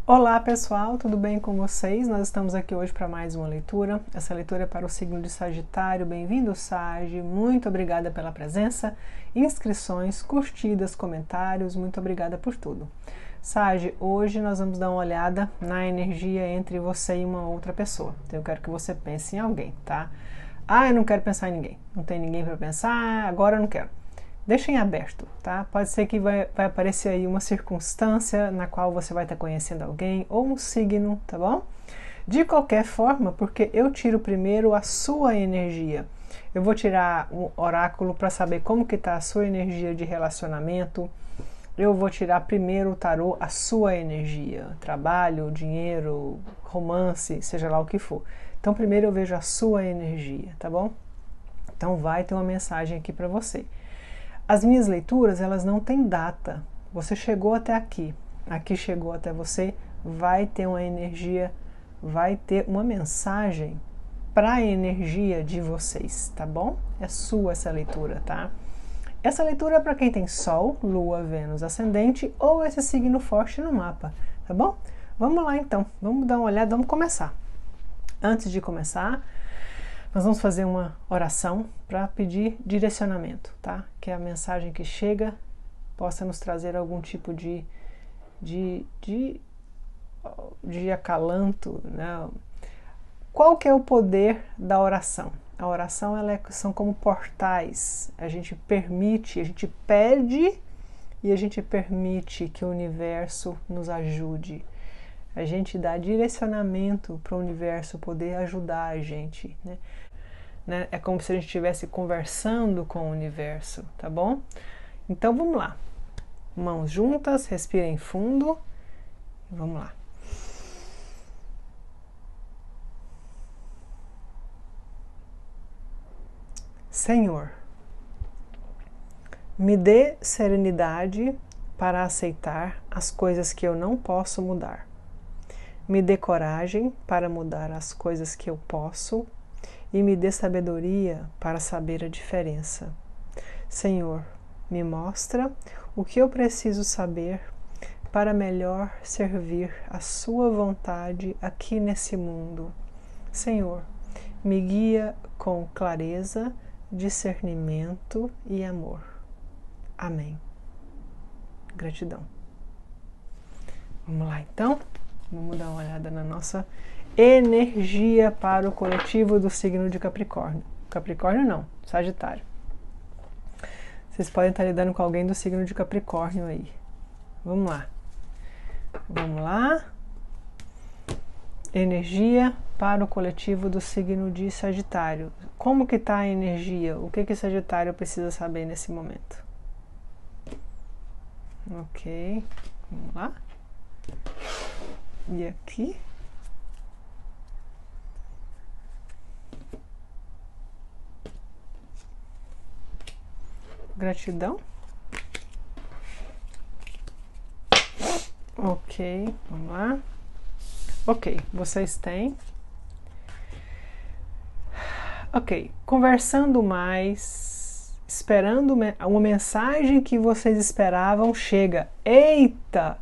Olá pessoal, tudo bem com vocês? Nós estamos aqui hoje para mais uma leitura. Essa leitura é para o signo de Sagitário. Bem-vindo, Sagi. Muito obrigada pela presença, inscrições, curtidas, comentários. Muito obrigada por tudo. Sagi, hoje nós vamos dar uma olhada na energia entre você e uma outra pessoa. Então eu quero que você pense em alguém, tá? Ah, eu não quero pensar em ninguém. Não tem ninguém para pensar, agora eu não quero. Deixa em aberto, tá? Pode ser que vai aparecer aí uma circunstância na qual você vai estar conhecendo alguém ou um signo, tá bom? De qualquer forma, porque eu tiro primeiro a sua energia. Eu vou tirar um oráculo para saber como que tá a sua energia de relacionamento. Eu vou tirar primeiro o tarô, a sua energia, trabalho, dinheiro, romance, seja lá o que for. Então primeiro eu vejo a sua energia, tá bom? Então vai ter uma mensagem aqui para você. As minhas leituras, elas não têm data. Você chegou até aqui, aqui chegou até você, vai ter uma energia, vai ter uma mensagem para a energia de vocês, tá bom? É sua essa leitura, tá? Essa leitura é para quem tem Sol, Lua, Vênus, Ascendente ou esse signo forte no mapa, tá bom? Vamos lá então, vamos dar uma olhada, vamos começar. Antes de começar, nós vamos fazer uma oração para pedir direcionamento, tá? Que a mensagem que chega possa nos trazer algum tipo de acalanto, né? Qual que é o poder da oração? A oração são como portais. A gente permite, a gente pede e a gente permite que o universo nos ajude. A gente dá direcionamento para o universo poder ajudar a gente, né? É como se a gente estivesse conversando com o universo, tá bom? Então vamos lá. Mãos juntas, respirem fundo. Vamos lá. Senhor, me dê serenidade para aceitar as coisas que eu não posso mudar. Me dê coragem para mudar as coisas que eu posso e me dê sabedoria para saber a diferença. Senhor, me mostra o que eu preciso saber para melhor servir a sua vontade aqui nesse mundo. Senhor, me guia com clareza, discernimento e amor. Amém. Gratidão. Vamos lá então? Vamos dar uma olhada na nossa energia para o coletivo do signo de Capricórnio. Capricórnio não, Sagitário. Vocês podem estar lidando com alguém do signo de Capricórnio aí. Vamos lá. Vamos lá. Energia para o coletivo do signo de Sagitário. Como que está a energia? O que Sagitário precisa saber nesse momento? Ok. Vamos lá. E aqui? Gratidão. Ok, vamos lá. Ok, vocês têm. Ok, conversando mais, esperando uma mensagem que vocês esperavam chega. Eita!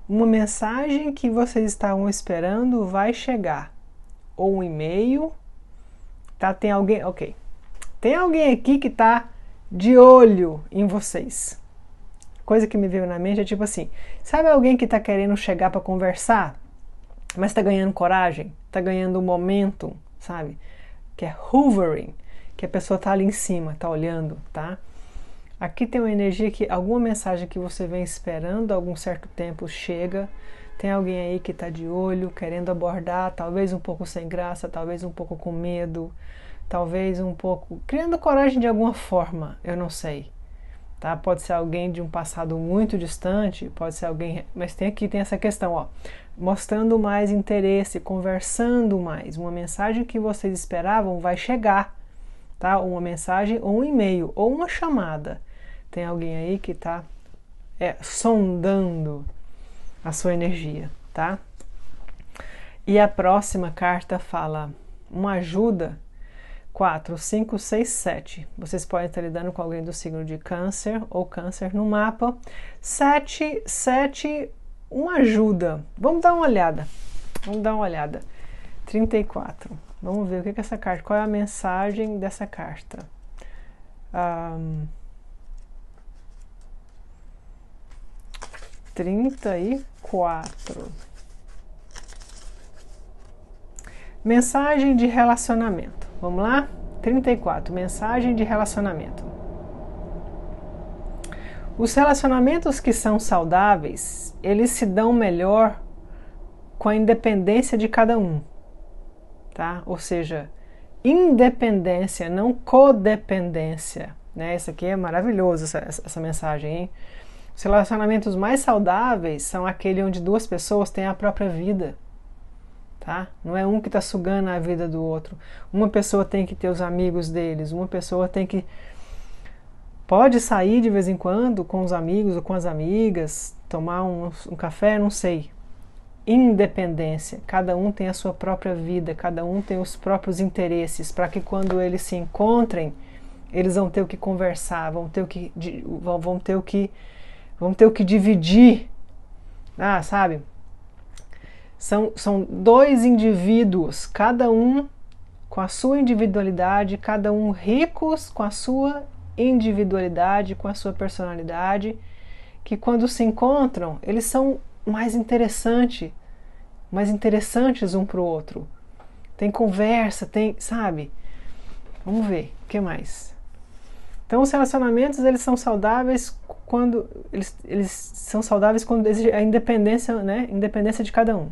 Uma mensagem que vocês estavam esperando vai chegar. Ou um e-mail. Tá? Tem alguém. Ok. Tem alguém aqui que tá de olho em vocês. Coisa que me veio na mente é tipo assim: sabe alguém que tá querendo chegar para conversar, mas tá ganhando coragem, tá ganhando momentum, sabe? Que é hovering, que a pessoa tá ali em cima, tá olhando, tá? Aqui tem uma energia que alguma mensagem que você vem esperando há algum certo tempo chega. Tem alguém aí que tá de olho, querendo abordar, talvez um pouco sem graça, talvez um pouco com medo, talvez um pouco criando coragem de alguma forma, eu não sei. Tá? Pode ser alguém de um passado muito distante, pode ser alguém, mas tem essa questão, ó, mostrando mais interesse, conversando mais. Uma mensagem que vocês esperavam vai chegar, tá? Uma mensagem ou um e-mail ou uma chamada. Tem alguém aí que tá sondando a sua energia, tá? E a próxima carta fala uma ajuda. 4, 5, 6, 7. Vocês podem estar lidando com alguém do signo de Câncer ou Câncer no mapa. 7 uma ajuda. Vamos dar uma olhada. Vamos dar uma olhada. 34. Vamos ver o que é essa carta. Qual é a mensagem dessa carta? 34. Mensagem de relacionamento. Vamos lá? 34. Mensagem de relacionamento. Os relacionamentos que são saudáveis, eles se dão melhor com a independência de cada um, tá? Ou seja, independência, não codependência, né? Isso aqui é maravilhoso, essa mensagem, hein? Os relacionamentos mais saudáveis são aquele onde duas pessoas têm a própria vida, tá? Não é um que está sugando a vida do outro. Uma pessoa tem que ter os amigos deles, uma pessoa tem que... Pode sair de vez em quando com os amigos ou com as amigas, tomar um café, não sei. Independência, cada um tem a sua própria vida, cada um tem os próprios interesses, para que quando eles se encontrem, eles vão ter o que conversar, vão ter o que dividir, sabe? São dois indivíduos, cada um com a sua individualidade, cada um ricos com a sua individualidade, com a sua personalidade, que quando se encontram, eles são mais interessantes um para o outro. Tem conversa, sabe? Vamos ver, o que mais? Então os relacionamentos, eles são saudáveis quando eles são saudáveis quando existe a independência, né? Independência de cada um.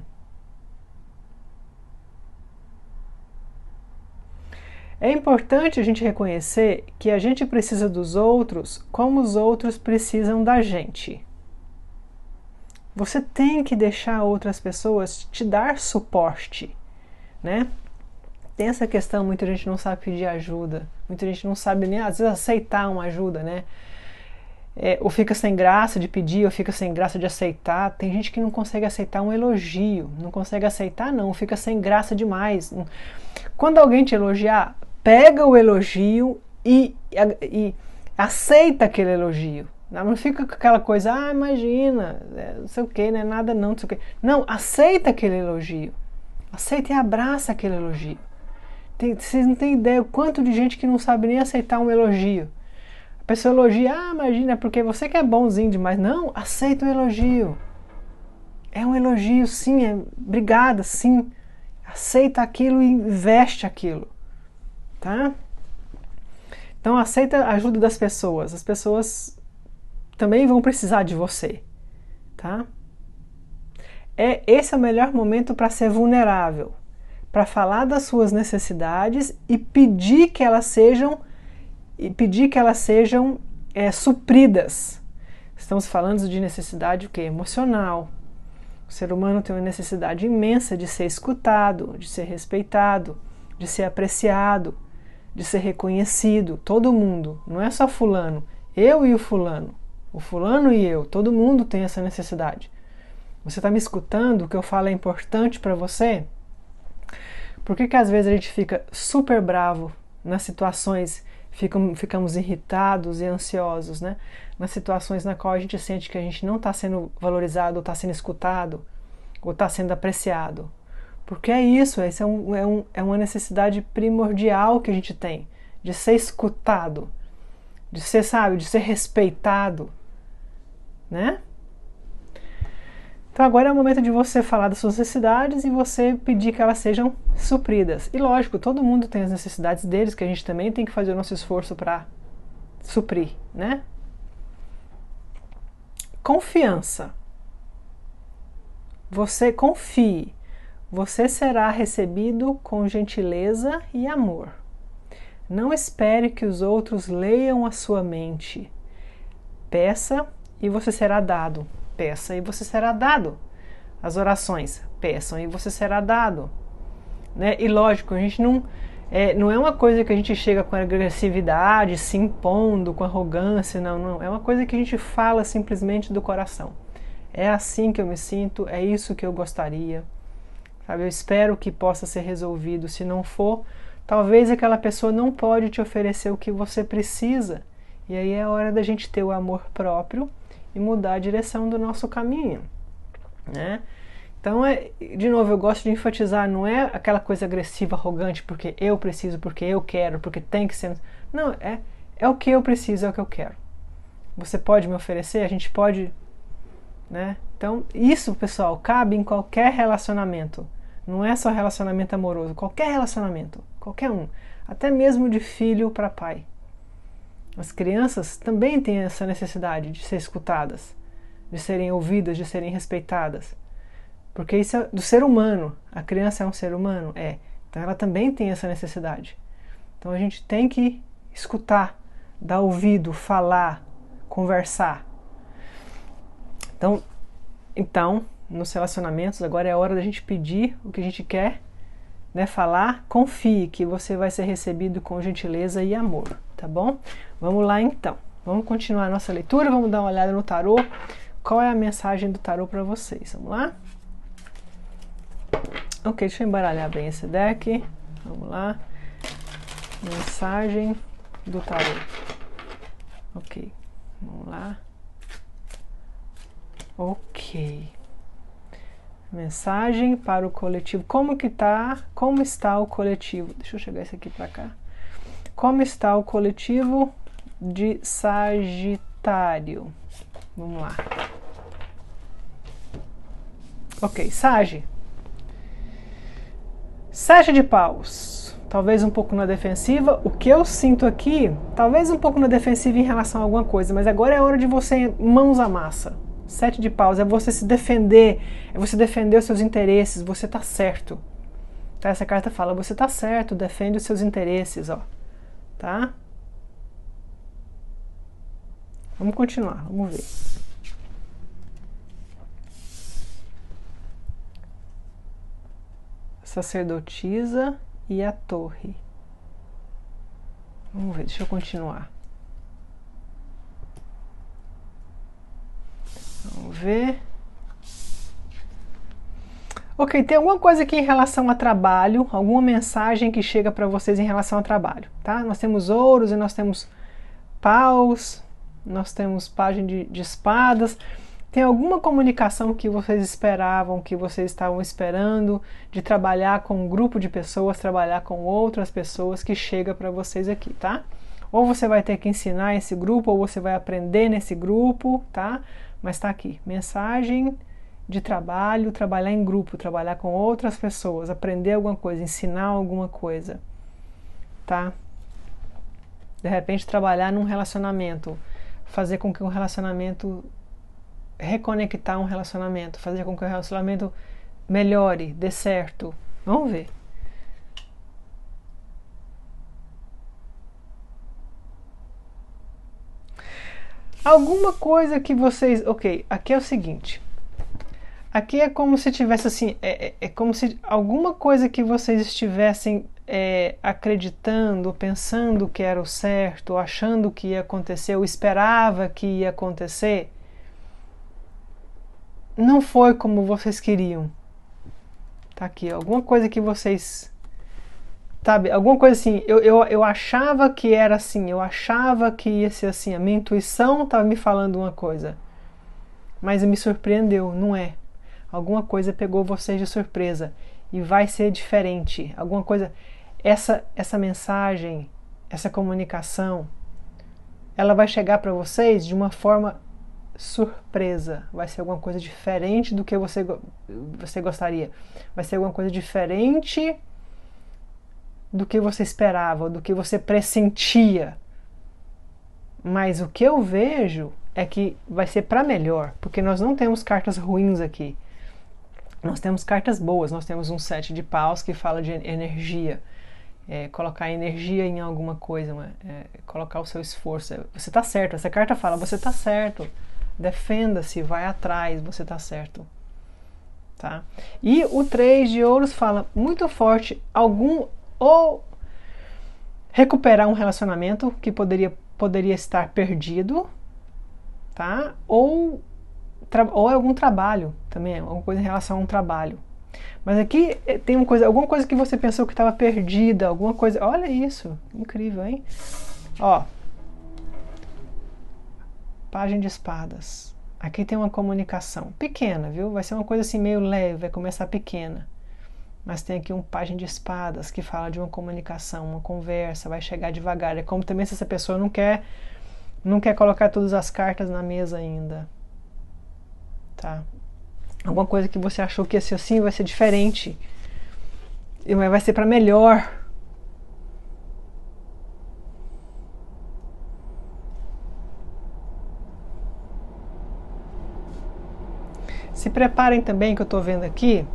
É importante a gente reconhecer que a gente precisa dos outros como os outros precisam da gente. Você tem que deixar outras pessoas te dar suporte, né? Tem essa questão, muita gente não sabe pedir ajuda, muita gente não sabe nem às vezes aceitar uma ajuda, né? Ou fica sem graça de pedir, ou fica sem graça de aceitar. Tem gente que não consegue aceitar um elogio, não consegue aceitar não, fica sem graça demais. Quando alguém te elogiar, pega o elogio e aceita aquele elogio. Não fica com aquela coisa, imagina, não sei o que, não é nada não, não sei o que. Não, aceita aquele elogio. Aceita e abraça aquele elogio. Vocês não têm ideia o quanto de gente que não sabe nem aceitar um elogio. A pessoa elogia, imagina, é porque você que é bonzinho demais. Não, aceita o elogio. É um elogio, sim, obrigada, sim. Aceita aquilo e investe aquilo. Tá? Então aceita a ajuda das pessoas. As pessoas também vão precisar de você, tá? Esse é o melhor momento para ser vulnerável, para falar das suas necessidades e pedir que elas sejam supridas. Estamos falando de necessidade emocional. O ser humano tem uma necessidade imensa de ser escutado, de ser respeitado, de ser apreciado, de ser reconhecido. Todo mundo, não é só fulano, eu e o fulano e eu, todo mundo tem essa necessidade. Você está me escutando? O que eu falo é importante para você? Por que às vezes a gente fica super bravo nas situações, ficamos irritados e ansiosos, né? Nas situações na qual a gente sente que a gente não está sendo valorizado, ou está sendo escutado, ou está sendo apreciado. Porque é isso, essa é uma necessidade primordial que a gente tem, de ser escutado, de ser, de ser respeitado, né? Então agora é o momento de você falar das suas necessidades e você pedir que elas sejam supridas. E lógico, todo mundo tem as necessidades deles, que a gente também tem que fazer o nosso esforço para suprir, né? Confiança. Você confie. Você será recebido com gentileza e amor. Não espere que os outros leiam a sua mente. Peça e você será dado. Peça e você será dado. As orações, peçam e você será dado. Né? E lógico, a gente não é uma coisa que a gente chega com agressividade, se impondo, com arrogância, não. É uma coisa que a gente fala simplesmente do coração. É assim que eu me sinto, é isso que eu gostaria. Sabe? Eu espero que possa ser resolvido. Se não for, talvez aquela pessoa não pode te oferecer o que você precisa. E aí é hora da gente ter o amor próprio e mudar a direção do nosso caminho. né? Então, de novo, eu gosto de enfatizar, não é aquela coisa agressiva, arrogante, porque eu preciso, porque eu quero, porque tem que ser. Não, é o que eu preciso, é o que eu quero. Você pode me oferecer? A gente pode, né? Então, isso, pessoal, cabe em qualquer relacionamento. Não é só relacionamento amoroso, qualquer relacionamento, qualquer um. Até mesmo de filho para pai. As crianças também têm essa necessidade de ser escutadas, de serem ouvidas, de serem respeitadas. Porque isso é do ser humano. A criança é um ser humano? É. Então ela também tem essa necessidade. Então a gente tem que escutar, dar ouvido, falar, conversar. Então, nos relacionamentos, agora é a hora da gente pedir o que a gente quer, né? Falar, confie que você vai ser recebido com gentileza e amor, tá bom? Vamos lá então. Vamos continuar a nossa leitura, vamos dar uma olhada no tarô. Qual é a mensagem do tarô para vocês? Vamos lá? Ok, deixa eu embaralhar bem esse deck. Vamos lá. Mensagem do tarô. Ok, vamos lá. Ok. Mensagem para o coletivo. Como está o coletivo? Deixa eu chegar esse aqui para cá. Como está o coletivo de Sagitário? Vamos lá. Ok, Sete de paus, talvez um pouco na defensiva. O que eu sinto aqui, talvez um pouco na defensiva em relação a alguma coisa, mas agora é hora de você mãos à massa. Sete de paus é você se defender, é você defender os seus interesses, você tá certo. Tá? Essa carta fala, você tá certo, defende os seus interesses, ó. Tá? Vamos continuar, vamos ver. Sacerdotisa e a torre. Vamos ver, deixa eu continuar. Vamos ver. Ok, tem alguma coisa aqui em relação a trabalho, alguma mensagem que chega para vocês em relação a trabalho, tá? Nós temos ouros e nós temos paus, nós temos página de espadas. Tem alguma comunicação que vocês esperavam, que vocês estavam esperando, de trabalhar com um grupo de pessoas, trabalhar com outras pessoas, que chega para vocês aqui, tá? Ou você vai ter que ensinar esse grupo, ou você vai aprender nesse grupo, tá? Mas tá aqui, mensagem de trabalho, trabalhar em grupo, trabalhar com outras pessoas, aprender alguma coisa, ensinar alguma coisa, tá? De repente trabalhar num relacionamento, fazer com que um relacionamento, reconectar um relacionamento, fazer com que o relacionamento melhore, dê certo. Vamos ver. Alguma coisa que vocês... Ok, aqui é o seguinte. Aqui é como se tivesse assim... É como se alguma coisa que vocês estivessem acreditando, pensando que era o certo, achando que ia acontecer, ou esperava que ia acontecer, não foi como vocês queriam. Tá aqui, alguma coisa que vocês... Sabe, alguma coisa assim, eu achava que era assim, eu achava que ia ser assim, a minha intuição estava me falando uma coisa, mas me surpreendeu, não é. Alguma coisa pegou vocês de surpresa e vai ser diferente. Alguma coisa, essa mensagem, essa comunicação, ela vai chegar para vocês de uma forma surpresa. Vai ser alguma coisa diferente do que você gostaria. Vai ser alguma coisa diferente do que você esperava, do que você pressentia. Mas o que eu vejo é que vai ser para melhor, porque nós não temos cartas ruins aqui. Nós temos cartas boas, nós temos um 7 de paus que fala de energia. Colocar energia em alguma coisa, colocar o seu esforço. Você está certo, essa carta fala, você está certo, defenda-se, vai atrás, você está certo. Tá? E o 3 de ouros fala muito forte, ou recuperar um relacionamento que poderia estar perdido, tá? Ou algum trabalho também, alguma coisa em relação a um trabalho. Mas aqui tem alguma coisa que você pensou que estava perdida, alguma coisa. Olha isso, incrível, hein? Ó, página de espadas, Aqui tem uma comunicação pequena, viu? Vai ser uma coisa assim meio leve, vai começar pequena. Mas tem aqui um pajem de espadas que fala de uma comunicação, uma conversa, vai chegar devagar. É como também se essa pessoa não quer colocar todas as cartas na mesa ainda. Tá? Alguma coisa que você achou que ia ser assim vai ser diferente. E vai ser para melhor. Se preparem também, que eu estou vendo aqui,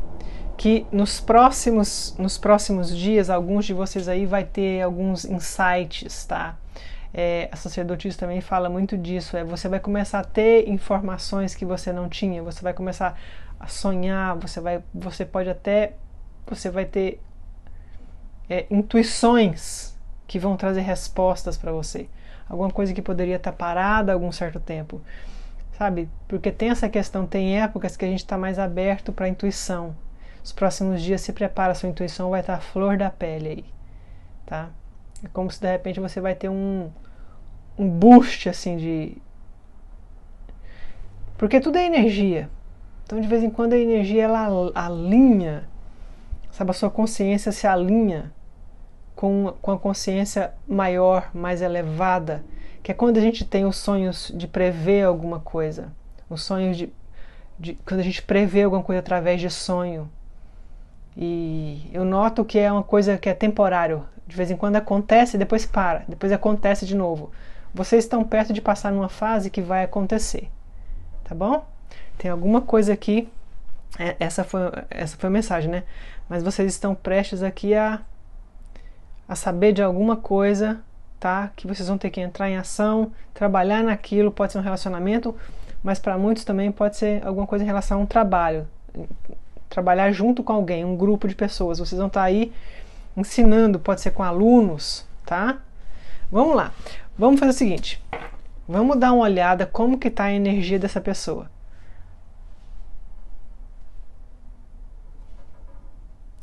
que nos próximos dias, alguns de vocês aí vai ter alguns insights, tá? A sacerdotisa também fala muito disso, você vai começar a ter informações que você não tinha, você vai começar a sonhar, você vai ter intuições que vão trazer respostas para você. Alguma coisa que poderia estar parada há algum certo tempo. Sabe? Porque tem essa questão, tem épocas que a gente está mais aberto para a intuição. Os próximos dias se prepara, sua intuição vai estar à flor da pele aí, tá? É como se de repente você vai ter um boost assim de... Porque tudo é energia. Então de vez em quando a energia ela alinha, sabe? A sua consciência se alinha com a consciência maior, mais elevada, que é quando a gente tem os sonhos de prever alguma coisa, os sonhos quando a gente prevê alguma coisa através de sonho. E eu noto que é uma coisa que é temporário, de vez em quando acontece e depois para, depois acontece de novo. Vocês estão perto de passar numa fase que vai acontecer, tá bom? Tem alguma coisa aqui, essa foi a mensagem, né? Mas vocês estão prestes aqui a saber de alguma coisa, tá? Que vocês vão ter que entrar em ação, trabalhar naquilo, pode ser um relacionamento, mas para muitos também pode ser alguma coisa em relação a um trabalho. Trabalhar junto com alguém, um grupo de pessoas. Vocês vão estar aí ensinando, pode ser com alunos, tá? Vamos lá. Vamos fazer o seguinte. Vamos dar uma olhada como que está a energia dessa pessoa.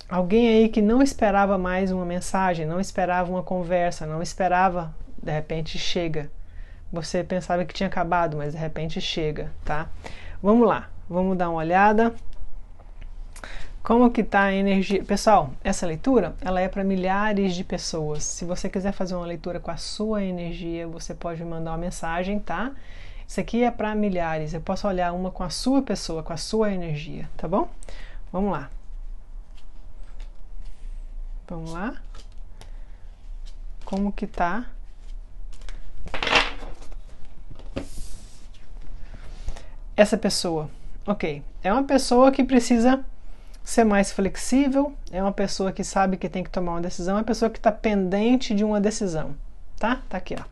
Alguém aí que não esperava mais uma mensagem, não esperava uma conversa, não esperava, de repente chega. Você pensava que tinha acabado, mas de repente chega, tá? Vamos lá, vamos dar uma olhada. Como que tá a energia? Pessoal, essa leitura, ela é para milhares de pessoas. Se você quiser fazer uma leitura com a sua energia, você pode me mandar uma mensagem, tá? Isso aqui é para milhares. Eu posso olhar uma com a sua pessoa, com a sua energia, tá bom? Vamos lá. Vamos lá. Como que tá? Essa pessoa. Ok. É uma pessoa que precisa ser mais flexível, é uma pessoa que sabe que tem que tomar uma decisão, é uma pessoa que está pendente de uma decisão, tá? Tá aqui, ó.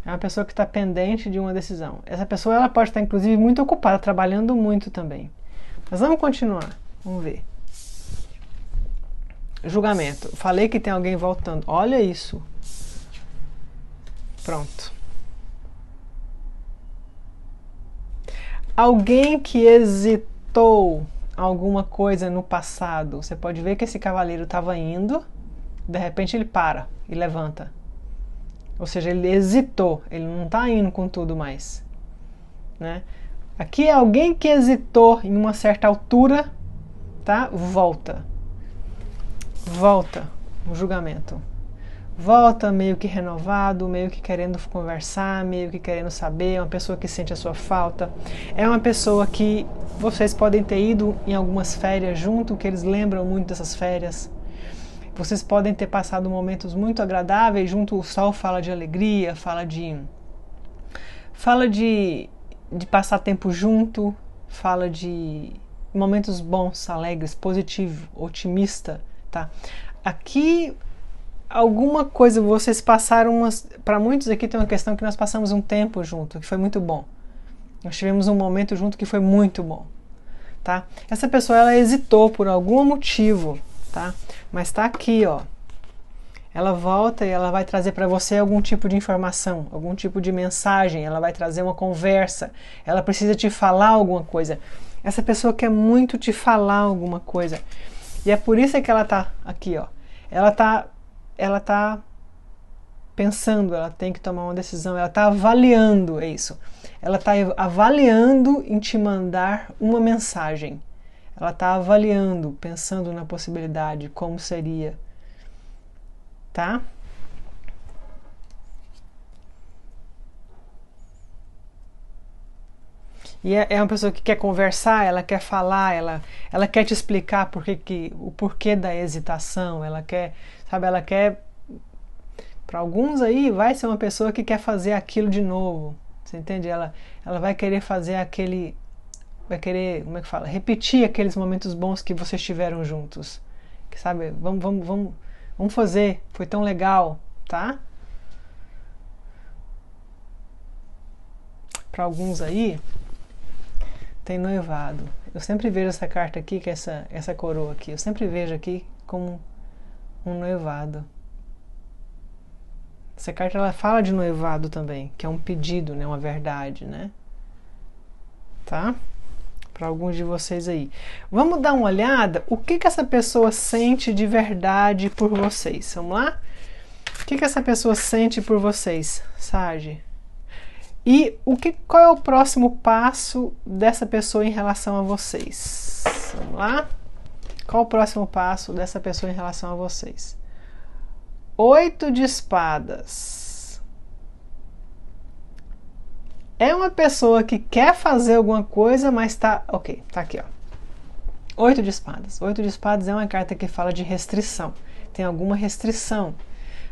É uma pessoa que está pendente de uma decisão. Essa pessoa ela pode estar, inclusive, muito ocupada, trabalhando muito também. Mas vamos continuar. Vamos ver. Julgamento. Falei que tem alguém voltando. Olha isso. Pronto. Alguém que hesitou alguma coisa no passado. Você pode ver que esse cavaleiro estava indo, de repente ele para e levanta. Ou seja, ele hesitou, ele não está indo com tudo mais, né? Aqui é alguém que hesitou em uma certa altura, tá? Volta o julgamento. Volta meio que renovado, meio que querendo conversar, meio que querendo saber, é uma pessoa que sente a sua falta. É uma pessoa que vocês podem ter ido em algumas férias junto, que eles lembram muito dessas férias. Vocês podem ter passado momentos muito agradáveis junto, o sol fala de alegria, fala de passar tempo junto, fala de momentos bons, alegres, positivo, otimista, tá? Aqui alguma coisa vocês passaram para muitos aqui tem uma questão que nós passamos um tempo junto, que foi muito bom. Nós tivemos um momento junto que foi muito bom, tá? Essa pessoa ela hesitou por algum motivo, tá? Mas tá aqui, ó. Ela volta e ela vai trazer para você algum tipo de informação, algum tipo de mensagem, ela vai trazer uma conversa, ela precisa te falar alguma coisa. Essa pessoa quer muito te falar alguma coisa. E é por isso que ela tá aqui, ó. Ela tá pensando, ela tem que tomar uma decisão, ela tá avaliando isso. ela está avaliando em te mandar uma mensagem. Ela está avaliando, pensando na possibilidade, como seria, tá? E é uma pessoa que quer conversar, ela quer falar, ela quer te explicar o porquê da hesitação, ela quer, sabe, ela quer, para alguns aí, vai ser uma pessoa que quer fazer aquilo de novo, você entende? Ela vai querer fazer vai querer, como é que fala? Repetir aqueles momentos bons que vocês tiveram juntos, que sabe, vamos fazer, foi tão legal, tá? Para alguns aí, tem noivado. Eu sempre vejo essa carta aqui, que é essa coroa aqui, eu sempre vejo aqui como um noivado. Essa carta ela fala de noivado também, que é um pedido, né, uma verdade, né? Tá? Para alguns de vocês aí. Vamos dar uma olhada o que essa pessoa sente de verdade por vocês. Vamos lá? O que essa pessoa sente por vocês, Sage? E qual é o próximo passo dessa pessoa em relação a vocês? Vamos lá? Qual o próximo passo dessa pessoa em relação a vocês? 8 de espadas. É uma pessoa que quer fazer alguma coisa, mas tá... Ok, tá aqui, ó. 8 de espadas. 8 de espadas é uma carta que fala de restrição. Tem alguma restrição,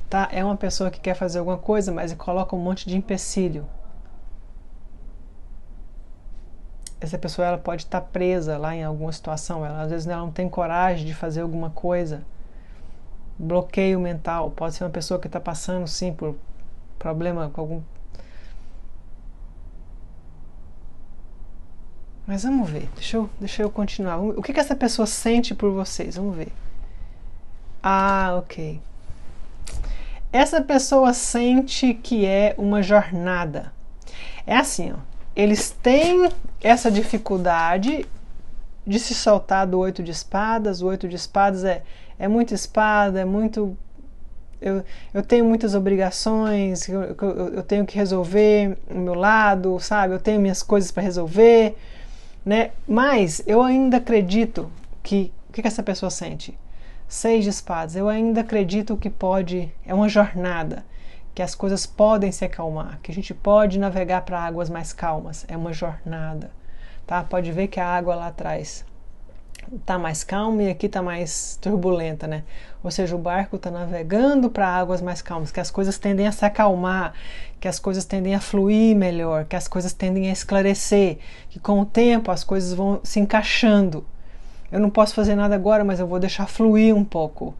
tá? É uma pessoa que quer fazer alguma coisa, mas coloca um monte de empecilho. Essa pessoa ela pode estar presa lá em alguma situação, às vezes ela não tem coragem de fazer alguma coisa. Bloqueio mental, pode ser uma pessoa que está passando sim por problema com algum... Mas vamos ver, deixa eu continuar. O que essa pessoa sente por vocês? Vamos ver. Ah, ok. Essa pessoa sente que é uma jornada. É assim, ó. Eles têm essa dificuldade de se soltar do 8 de espadas. O 8 de espadas é muita espada, é muito... Eu tenho muitas obrigações, eu tenho que resolver o meu lado, sabe? Eu tenho minhas coisas para resolver, né? Mas eu ainda acredito que... O que essa pessoa sente? 6 de espadas. Eu ainda acredito que pode... É uma jornada. Que as coisas podem se acalmar, que a gente pode navegar para águas mais calmas, é uma jornada, tá? Pode ver que a água lá atrás tá mais calma e aqui tá mais turbulenta, né? Ou seja, o barco tá navegando para águas mais calmas, que as coisas tendem a se acalmar, que as coisas tendem a fluir melhor, que as coisas tendem a esclarecer, que com o tempo as coisas vão se encaixando. Eu não posso fazer nada agora, mas eu vou deixar fluir um pouco.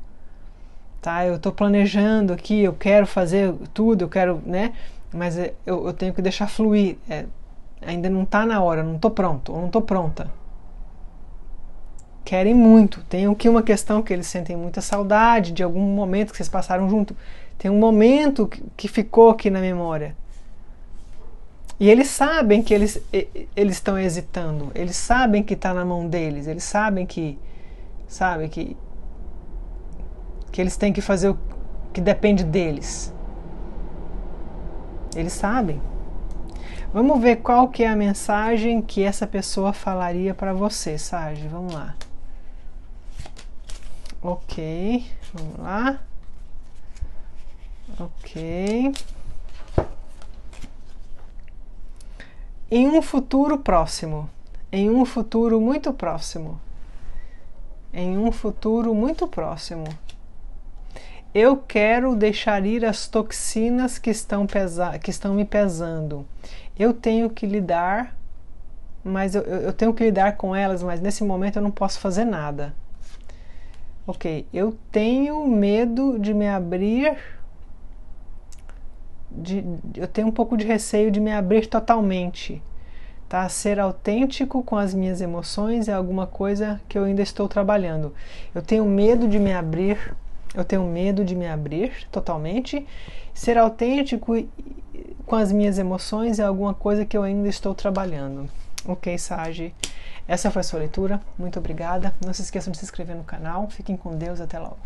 Tá, eu estou planejando aqui, eu quero fazer tudo, eu quero, né? Mas eu tenho que deixar fluir. Ainda não está na hora, não estou pronto, ou não estou pronta. Querem muito. Tem aqui uma questão que eles sentem muita saudade de algum momento que vocês passaram junto. Tem um momento que ficou aqui na memória. E eles sabem que eles estão hesitando. Eles sabem que está na mão deles. Eles sabem que eles têm que fazer o que depende deles. Eles sabem. Vamos ver qual que é a mensagem que essa pessoa falaria para você, Sage. Vamos lá. Ok, vamos lá. Ok. Em um futuro próximo, em um futuro muito próximo, em um futuro muito próximo, eu quero deixar ir as toxinas que estão me pesando. Eu tenho que lidar, mas eu tenho que lidar com elas, mas nesse momento eu não posso fazer nada. Ok, eu tenho medo de me abrir, eu tenho um pouco de receio de me abrir totalmente. Tá? Ser autêntico com as minhas emoções é alguma coisa que eu ainda estou trabalhando. Eu tenho medo de me abrir. Eu tenho medo de me abrir totalmente. Ser autêntico com as minhas emoções é alguma coisa que eu ainda estou trabalhando. Ok, Sage? Essa foi a sua leitura. Muito obrigada. Não se esqueçam de se inscrever no canal. Fiquem com Deus. Até logo.